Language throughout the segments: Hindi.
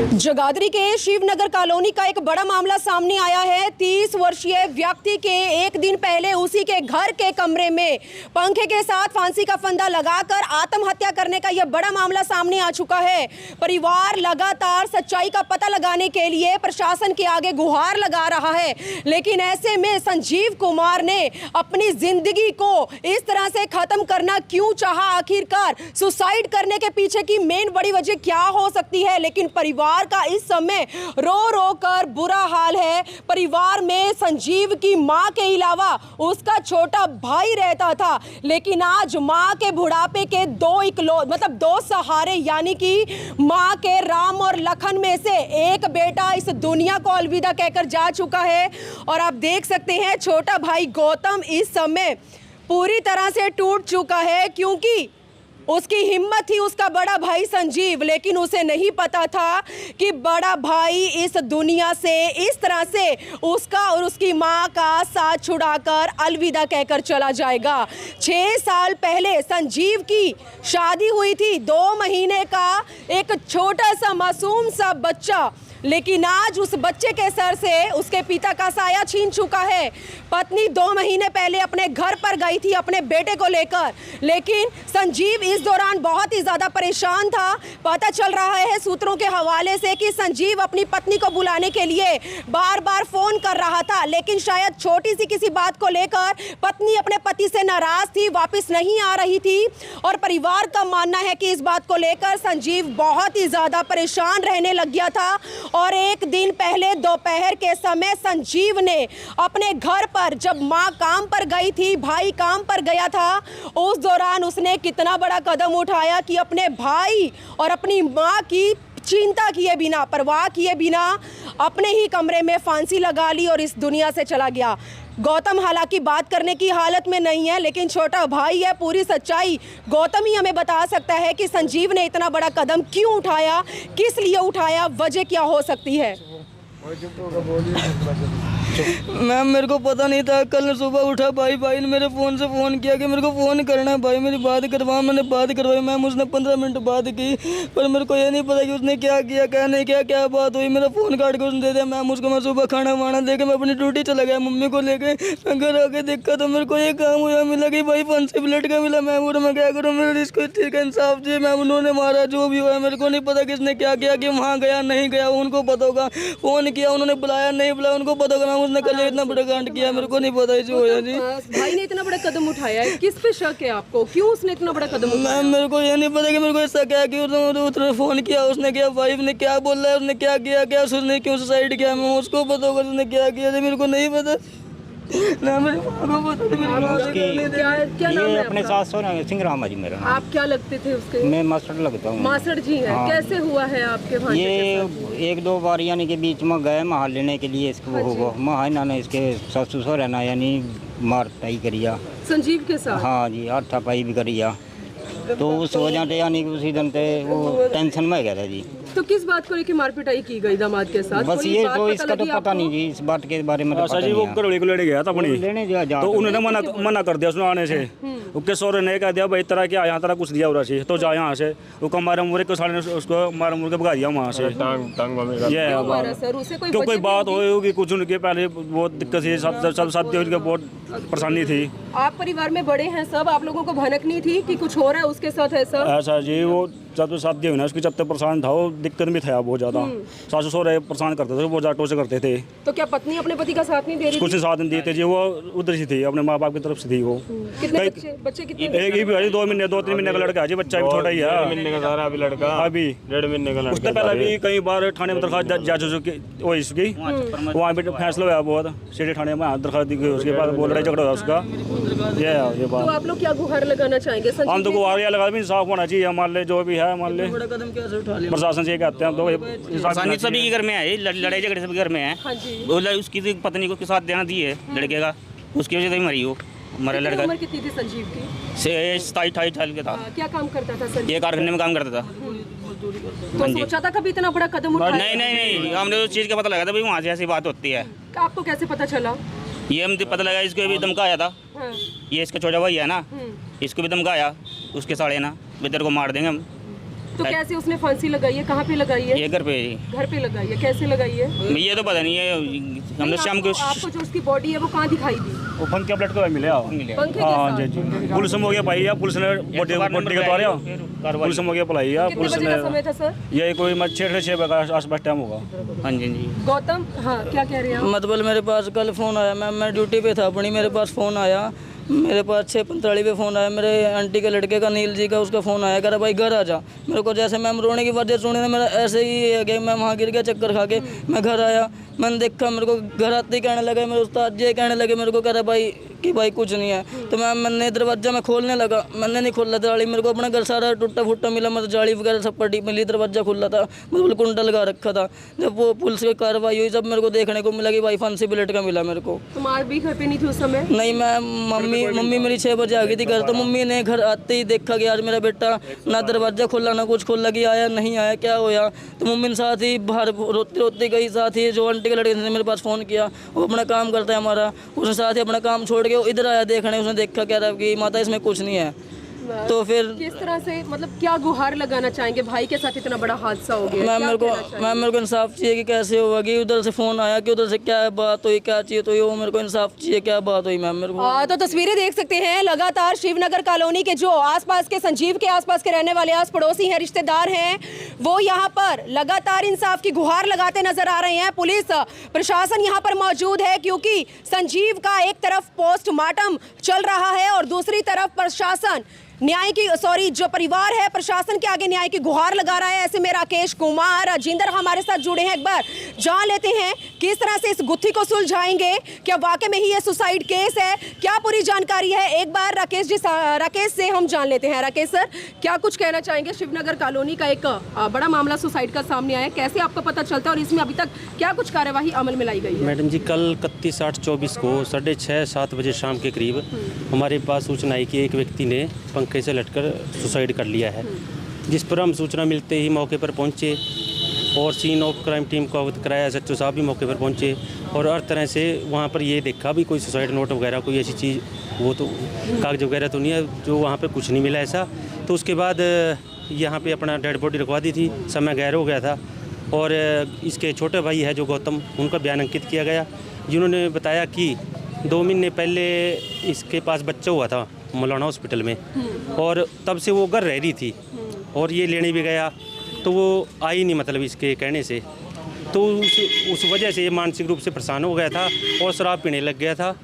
जगाधरी के शिवनगर कॉलोनी का एक बड़ा मामला सामने आया है। 30 वर्षीय व्यक्ति के एक दिन पहले उसी के घर के कमरे में पंखे के साथ फांसी का फंदा लगाकर आत्महत्या करने का यह बड़ा मामला सामने आ चुका है। परिवार लगातार सच्चाई का पता लगाने के लिए प्रशासन के आगे गुहार लगा रहा है, लेकिन ऐसे में संजीव कुमार ने अपनी जिंदगी को इस तरह से खत्म करना क्यों चाहा? आखिरकार सुसाइड करने के पीछे की मेन बड़ी वजह क्या हो सकती है? लेकिन परिवार का इस समय रो रो कर बुरा हाल है। परिवार में संजीव की मां के अलावा उसका छोटा भाई रहता था, लेकिन आज मां के बुढ़ापे के दो सहारे यानी कि मां के राम और लखन में से एक बेटा इस दुनिया को अलविदा कहकर जा चुका है। और आप देख सकते हैं छोटा भाई गौतम इस समय पूरी तरह से टूट चुका है, क्योंकि उसकी हिम्मत थी उसका बड़ा भाई संजीव, लेकिन उसे नहीं पता था कि बड़ा भाई इस दुनिया से इस तरह से उसका और उसकी मां का साथ छुड़ाकर अलविदा कहकर चला जाएगा। 6 साल पहले संजीव की शादी हुई थी, 2 महीने का एक छोटा सा मासूम सा बच्चा, लेकिन आज उस बच्चे के सर से उसके पिता का साया छीन चुका है। पत्नी 2 महीने पहले अपने घर पर गई थी अपने बेटे को लेकर, लेकिन संजीव इस दौरान बहुत ही ज़्यादा परेशान था। पता चल रहा है सूत्रों के हवाले से कि संजीव अपनी पत्नी को बुलाने के लिए बार बार फ़ोन कर रहा था, लेकिन शायद छोटी सी किसी बात को लेकर पत्नी अपने पति से नाराज़ थी, वापस नहीं आ रही थी। और परिवार का मानना है कि इस बात को लेकर संजीव बहुत ही ज़्यादा परेशान रहने लग गया था। और एक दिन पहले दोपहर के समय संजीव ने अपने घर पर, जब मां काम पर गई थी, भाई काम पर गया था, उस दौरान उसने कितना बड़ा कदम उठाया कि अपने भाई और अपनी मां की चिंता किए बिना, परवाह किए बिना अपने ही कमरे में फांसी लगा ली और इस दुनिया से चला गया। गौतम हालांकि बात करने की हालत में नहीं है, लेकिन छोटा भाई है। पूरी सच्चाई गौतम ही हमें बता सकता है कि संजीव ने इतना बड़ा कदम क्यों उठाया, किस लिए उठाया, वजह क्या हो सकती है। मैम मेरे को पता नहीं था। कल सुबह उठा भाई ने मेरे फ़ोन से फ़ोन किया कि मेरे को फ़ोन करना है भाई, मेरी बात करवा। मैंने बात करवाई मैम, उसने 15 मिनट बात की, पर मेरे को ये नहीं पता कि उसने क्या किया क्या नहीं किया, क्या बात हुई। मेरा फ़ोन काट के उसने दे दिया मैम उसको। मैं सुबह खाना वाना दे के मैं अपनी ड्यूटी चला गया मम्मी को लेके। मैं घर आके देखा तो मेरे को ये काम हुआ, मिला कि भाई फांसी ब्लड का मिला। मैम और मैं क्या करूँ, मेरे इसको ठीक है इंसाफ चाहिए मैम। उन्होंने मारा जो भी हुआ, मेरे को नहीं पता किसने क्या किया, कि वहाँ गया नहीं गया उनको पता होगा, फ़ोन किया उन्होंने बुलाया नहीं बुलाया उनको पता होगा। उसने कल इतना बड़ा कांड किया, मेरे को नहीं पता जो होया जी। भाई ने इतना बड़ा कदम उठाया है, किस पे शक है आपको? क्यों उसने इतना बड़ा कदम उठाया? मैम मेरे को ये नहीं पता कि मेरे को ऐसा क्या कि उसने फ़ोन किया, उसने क्या वाइफ ने क्या बोला है, उसने क्या किया क्या उसने क्यों सुसाइड किया, मैं उसको पता होगा उसने क्या किया, मेरे को नहीं पता ना। मेरे क्या नाम है अपने साथ सो सिंह रामा जी मेरा। आप क्या लगते थे उसके? मैं मास्टर लगता हूँ। मास्टर जी हैं। हाँ। कैसे हुआ है आपके भाई? ये 1-2 बार यानी के बीच में गए महा लेने के लिए इसको होगा महा इन्होंने इसके सास ससुर है ना यानी मार पाई करिया संजीव के साथ। हाँ जी, हाथा पाई भी करिया, तो उस वजह से यानी कि उसी दिन से वो टेंशन में गया था जी। तो किस बात को लेकर मारपिटाई की गई दामाद के साथ? बस ये तो इसका तो पता नहीं जी, इस बात के बारे में तो पता नहीं। वो घरवाली को लेने गया था अपनी, लेने तो उन्होंने मना कर दिया उसने आने से। उसके सौरे ने कह दिया भाई तरह क्या यहाँ तरह कुछ दिया उरा से तो जा यहाँ से। वो मारे मुरे को साले ने उसको मारे मुरे के भगा दिया वहाँ से। तो कोई बात होगी कुछ उनके पहले बहुत दिक्कत थी, सब शादी उनके बहुत परेशानी थी। आप परिवार में बड़े हैं सब, आप लोगों को भनक नहीं थी कि कुछ हो रहा है उसके साथ ऐसा जी? वो जब शादी हुई ना उसकी जब तक परेशान था, वो दिक्कत भी था बहुत ज़्यादा। सासू ससुर परेशान करते थे, बहुत ज़्यादा से करते थे। तो क्या पत्नी अपने पति का साथ नहीं दे रही? कुछ साथ नहीं देते जी, वो उधर से थी अपने माँ बाप की तरफ से थी। वो कितने बच्चे कितने? एक ही 2-3 महीने का लड़का है जी, बच्चा भी छोटा ही है। 1.5 महीने का सारा अभी लड़का, अभी 1.5 महीने का लड़का। उससे पहले भी कई बार थाने में दरखास्त जा चुकी वो इसकी, वहाँ पे फैसला हुआ बहुत सिटी थाने में दरखास्त दी गई। उसके बाद वो लड़ाई झगड़ा हुआ उसका। ये बात। तो आप लोग क्या गुहार लगाना चाहेंगे? हम तो गुहार ये लगा भी इंसाफ होना चाहिए हमारे लिए, जो भी है हमारे लिए। प्रशासन से कहते हैं तो सभी के घर में है, लड़ाई झगड़े सभी घर में है। हाँ जी। उसकी पत्नी को साथ देना दी है लड़के का, उसकी वजह से मरी वो मरा लड़का। उम्र कितनी थी संजीव की? 27-28 साल का था। क्या काम करता था संजीव? ये कारखाने में काम करता था। तो सोचा था कभी इतना बड़ा कदम उठाया? नहीं, हमने उस चीज़ का पता लगा था भाई वहाँ से ऐसी बात होती है। आपको कैसे पता चला? ये हम पता लगा, इसको भी धमकाया था। ये इसका छोटा भाई है ना, इसको भी धमकाया उसके साड़े ना, तेरे को मार देंगे हम। तो कैसे उसने फांसी लगाई है, कहाँ पे लगाई है? ये घर पे ही। घर पे लगाई है, कैसे लगाई है? ये तो पता नहीं है, हमने शाम को आपको जो उसकी बॉडी है वो कहाँ दिखाई दी? वो फंक के प्लेट को मिले पंखे के हाँ साथ? जी जी पुलिस में हो गया पाई है, पुलिस ने बॉडी के द्वारा पुलिस में हो गया पलाई है, कितने पुलिस बजे ने का समय था सर? ये कोई 6 बजे का आसपास टाइम होगा। हाँ जी जी। गौतम, हाँ क्या कह रहे हैं आप? मतलब मेरे पास कल फ़ोन आया, मैं ड्यूटी पे था अपनी, मेरे पास फ़ोन आया, मेरे पास 6:45 पे फ़ोन आया, मेरे आंटी के लड़के का नील जी का उसका फ़ोन आया, कह रहा भाई घर आ जा। मेरे को जैसे मैम रोने की वजह सुनी ना, मेरा ऐसे ही है कि मैं वहाँ गिर गया चक्कर खा के। मैं घर आया, मैंने देखा, मेरे को घर आते ही कहने लगे मेरे उस्ताद जी कहने लगे मेरे को, कह रहा भाई कि भाई कुछ नहीं है। तो मैंने दरवाज़ा मैं खोलने लगा, मैंने नहीं खोला जाली, मेरे को अपना घर सारा टूटा फूटा मिला, मतलब जाली वगैरह सब पटी मिली, दरवाज़ा खुला था, मतलब कुंडा लगा रखा था। जब वो पुलिस की कार्रवाई हुई जब मेरे को देखने को मिला कि भाई फांसी प्लेट का मिला मेरे को। तुम आज भी घर पे नहीं थी उस समय? नहीं, मैं मम्मी मेरी 6 बजे आ गई थी घर, तो मम्मी ने घर आते ही देखा कि आज मेरा बेटा ना दरवाज़ा खोला ना कुछ खोला, कि आया नहीं आया क्या होया। तो मम्मी ने साथ ही बाहर रोते रोते गई, साथ ही जो आंटी के लड़के ने मेरे पास फ़ोन किया, वो अपना काम करता है हमारा, उसने साथ ही अपना काम छोड़ के वो इधर आया देखने, उसने देखा कह रहा कि माता इसमें कुछ नहीं है। तो फिर किस तरह से, मतलब क्या गुहार लगाना चाहेंगे? भाई के साथ इतना बड़ा हादसा हो गया, मैम मेरे को इंसाफ चाहिए कि कैसे हुआ, कि उधर से फ़ोन आया कि उधर से क्या बात हुई, क्या चाहिए, तो वो मेरे को इंसाफ चाहिए, क्या बात हुई मैम मेरे को। तो तस्वीरें देख सकते हैं, लगातार शिवनगर कॉलोनी के जो आसपास के, संजीव के आसपास के रहने वाले आस पड़ोसी हैं, रिश्तेदार हैं, वो यहाँ पर लगातार इंसाफ की गुहार लगाते नजर आ रहे हैं। पुलिस प्रशासन यहाँ पर मौजूद है क्योंकि संजीव का एक तरफ पोस्टमार्टम चल रहा है और दूसरी तरफ प्रशासन जो परिवार है प्रशासन के आगे न्याय की गुहार लगा रहा है। ऐसे में राकेश कुमार जिंदर हमारे साथ जुड़े हैं, एक बार जान लेते हैं किस तरह से इस गुत्थी को सुलझाएंगे, क्या वाकई में ही ये सुसाइड केस है, क्या पूरी जानकारी है। एक बार राकेश से हम जान लेते हैं। राकेश सर, क्या कुछ कहना चाहेंगे? शिवनगर कॉलोनी का एक बड़ा मामला सुसाइड का सामने आया, कैसे आपको पता चलता है और इसमें अभी तक क्या कुछ कार्यवाही अमल में लाई गई है? मैडम जी, कल 31/8/24 को 6:30-7 बजे शाम के करीब हमारे पास सूचना आई कि एक व्यक्ति ने पंखे से लटकर सुसाइड कर लिया है, जिस पर हम सूचना मिलते ही मौके पर पहुंचे और सीन ऑफ क्राइम टीम को अवगत कराया। SHO साहब भी मौके पर पहुंचे और हर तरह से वहां पर ये देखा भी कोई सुसाइड नोट वगैरह कोई ऐसी चीज़, वो तो कागज वगैरह तो नहीं है, जो वहाँ पर कुछ नहीं मिला ऐसा। तो उसके बाद यहाँ पे अपना डेड बॉडी रखवा दी थी, समय गैर हो गया था और इसके छोटे भाई है जो गौतम, उनका बयान अंकित किया गया, जिन्होंने बताया कि 2 महीने पहले इसके पास बच्चा हुआ था मौलाना हॉस्पिटल में और तब से वो घर रह रही थी और ये लेने भी गया तो वो आई नहीं, मतलब इसके कहने से। तो उस वजह से ये मानसिक रूप से परेशान हो गया था और शराब पीने लग गया था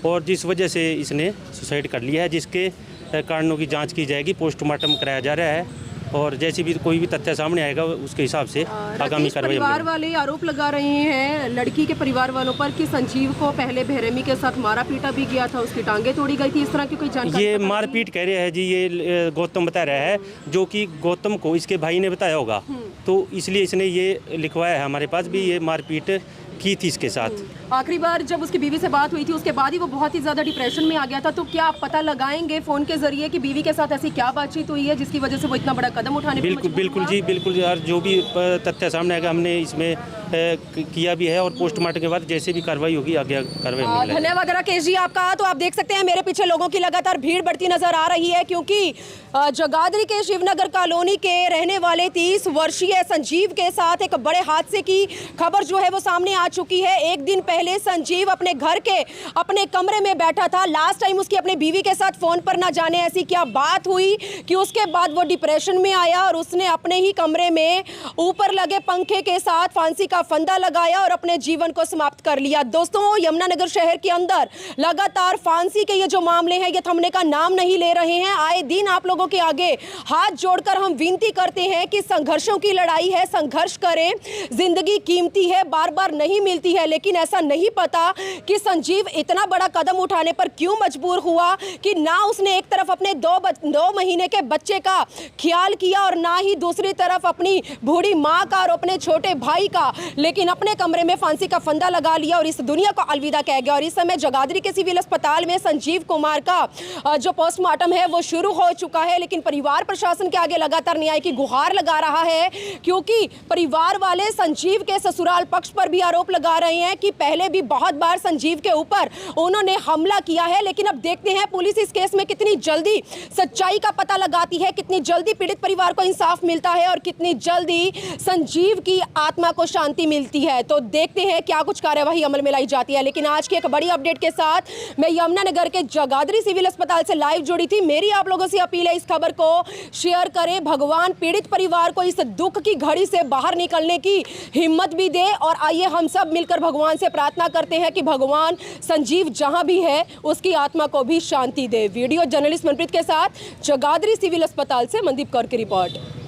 और जिस वजह से इसने सुसाइड कर लिया है, जिसके कारणों की जांच की जाएगी, पोस्टमार्टम कराया जा रहा है और जैसे भी कोई भी तथ्य सामने आएगा उसके हिसाब से आगामी कार्रवाई। परिवार वाले आरोप लगा रहे हैं लड़की के परिवार वालों पर कि संजीव को पहले बेरहमी के साथ मारा पीटा भी गया था, उसकी टांगें तोड़ी गई थी, इस तरह की कोई जानकारी? ये मारपीट कह रहे हैं जी, ये गौतम बता रहा है, जो कि गौतम को इसके भाई ने बताया होगा, तो इसलिए इसने ये लिखवाया है हमारे पास भी, ये मारपीट की थी इसके साथ। आखिरी बार जब उसकी बीवी से बात हुई थी उसके बाद ही वो बहुत ही ज़्यादा डिप्रेशन में आ गया था, तो क्या आप पता लगाएंगे फ़ोन के जरिए कि बीवी के साथ ऐसी क्या बातचीत हुई है जिसकी वजह से वो इतना बड़ा कदम उठाने? बिल्कुल जी, बिल्कुल। और जो भी तथ्य सामने आएगा हमने इसमें किया भी है और पोस्टमार्टम के बाद जैसे भी कार्रवाई होगी आगे कार्रवाई। धन्यवाद राकेश जी आपका। तो आप देख सकते हैं मेरे पीछे लोगों की लगातार भीड़ बढ़ती नजर आ रही है क्योंकि जगाधरी के शिवनगर कॉलोनी के रहने वाले 30 वर्षीय संजीव के साथ एक बड़े हादसे की खबर जो है वो सामने आ चुकी है। एक दिन पहले संजीव अपने घर के अपने कमरे में बैठा था, लास्ट टाइम उसकी अपने बीवी के साथ फोन पर ना जाने ऐसी क्या बात हुई कि उसके बाद वो डिप्रेशन में आया और उसने अपने ही कमरे में ऊपर लगे पंखे के साथ फांसी का फंदा लगाया और अपने जीवन को समाप्त कर लिया। दोस्तों, यमुनानगर शहर के अंदर लगातार फांसी के ये जो मामले हैं ये थमने का नाम नहीं ले रहे हैं। आए दिन आप लोगों के आगे हाथ जोड़कर हम विनती करते हैं कि संघर्षों की लड़ाई है, संघर्ष करें, जिंदगी कीमती है, बार बार नहीं मिलती है, लेकिन ऐसा नहीं पता कि संजीव इतना बड़ा कदम उठाने पर क्यों मजबूर हुआ कि ना उसने एक तरफ अपने 2 महीने के बच्चे का ख्याल किया और ना ही दूसरी तरफ अपनी बूढ़ी माँ का और अपने छोटे भाई का, लेकिन अपने कमरे में फांसी का फंदा लगा लिया और इस दुनिया को अलविदा कह गया। और इस समय जगाधरी के सिविल अस्पताल में संजीव कुमार का जो पोस्टमार्टम है वो शुरू हो चुका है, लेकिन परिवार प्रशासन के आगे लगातार न्याय की गुहार लगा रहा है, क्योंकि परिवार वाले संजीव के ससुराल पक्ष पर भी आरोप लगा रहे हैं कि पहले भी बहुत बार संजीव के ऊपर उन्होंने हमला किया है। लेकिन अब देखते हैं पुलिस इस केस में कितनी जल्दी सच्चाई का पता लगाती है, कितनी जल्दी पीड़ित परिवार को इंसाफ मिलता है और कितनी जल्दी संजीव की आत्मा को शांति मिलती है। तो देखते हैं क्या कुछ कार्यवाही अमल में लाई जाती है। लेकिन आज की एक बड़ी अपडेट के साथ मैं यमुनानगर के जगाधरी सिविल अस्पताल से लाइव जुड़ी थी। मेरी आप लोगों से अपील है, इस खबर को शेयर करें। भगवान पीड़ित परिवार को इस दुख की घड़ी से बाहर निकलने की हिम्मत भी दे और आइए हम सब मिलकर भगवान से प्रार्थना करते हैं कि भगवान संजीव जहां भी है उसकी आत्मा को भी शांति दे। वीडियो जर्नलिस्ट मनप्रीत के साथ जगाधरी सिविल अस्पताल से मनदीप कौर की रिपोर्ट।